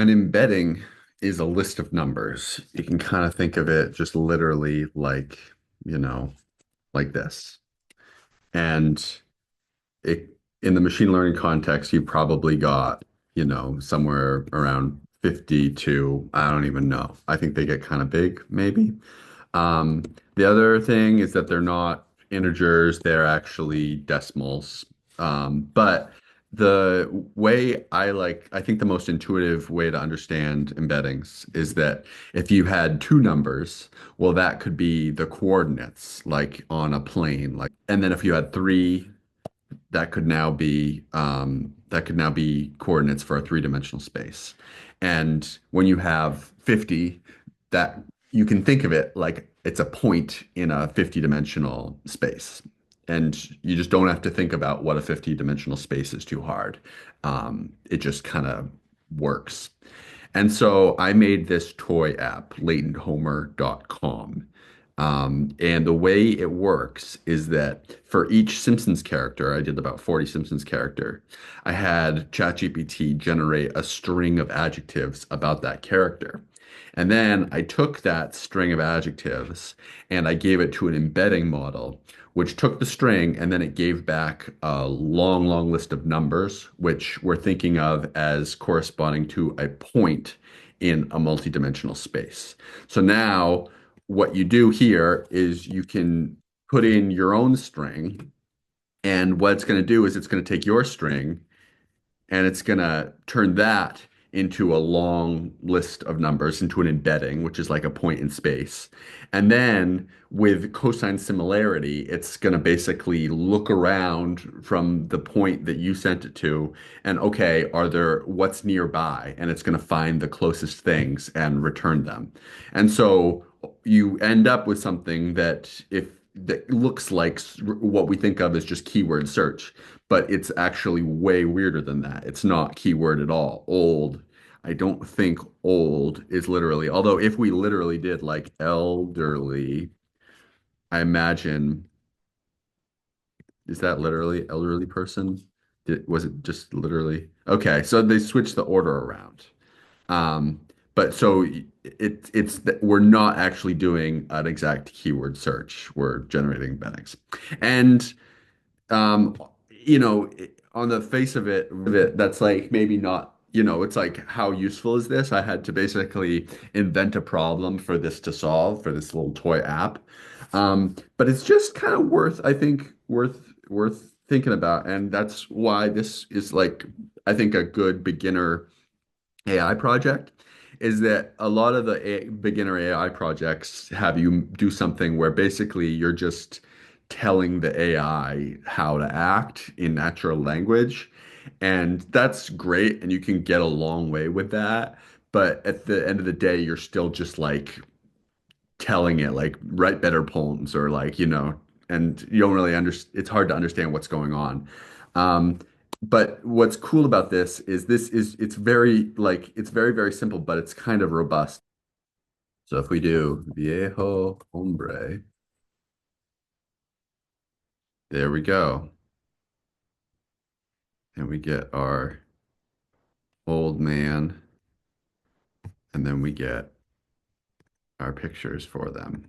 An embedding is a list of numbers. You can kind of think of it just literally like, you know, like this. And it in the machine learning context, you probably got, somewhere around 50 to, I don't even know. I think they get kind of big, maybe. Um, the other thing is that they're not integers, they're actually decimals. But I think the most intuitive way to understand embeddings is that if you had two numbers, well, that could be the coordinates, like on a plane, and then if you had three, that could now be coordinates for a three-dimensional space. And when you have 50, that you can think of it like it's a point in a 50-dimensional space. And you just don't have to think about what a 50-dimensional space is too hard. It just kind of works. And so I made this toy app, latenthomer.com. And the way it works is that for each Simpsons character, I did about 40 Simpsons character, I had ChatGPT generate a string of adjectives about that character. And then I took that string of adjectives and I gave it to an embedding model, which took the string and then it gave back a long, long list of numbers, which we're thinking of as corresponding to a point in a multidimensional space. So now what you do here is you can put in your own string, and what it's going to do is it's going to take your string and it's going to turn that into a long list of numbers into an embedding, which is like a point in space. And then with cosine similarity, it's going to basically look around from the point that you sent it to and okay, what's nearby? And it's going to find the closest things and return them. And so you end up with something that looks like what we think of as just keyword search, but it's actually way weirder than that. It's not keyword at all. Old, I don't think old is literally, although if we literally did like elderly, I imagine, is that literally elderly person? Was it just literally? Okay, so they switched the order around. Um, but so we're not actually doing an exact keyword search. We're generating embeddings. And um, on the face of it, that's like maybe not, it's like, how useful is this? I had to basically invent a problem for this to solve for this little toy app. But it's just kind of I think, worth thinking about. And that's why this is like, I think a good beginner AI project is that a lot of the beginner AI projects have you do something where basically you're just telling the AI how to act in natural language. And that's great. And you can get a long way with that. But at the end of the day, you're still just like telling it, like, write better poems or like, and you don't really understand. It's hard to understand what's going on. Um, but what's cool about it's very, very simple, but it's kind of robust. So if we do viejo hombre, there we go. And we get our old man, and then we get our pictures for them.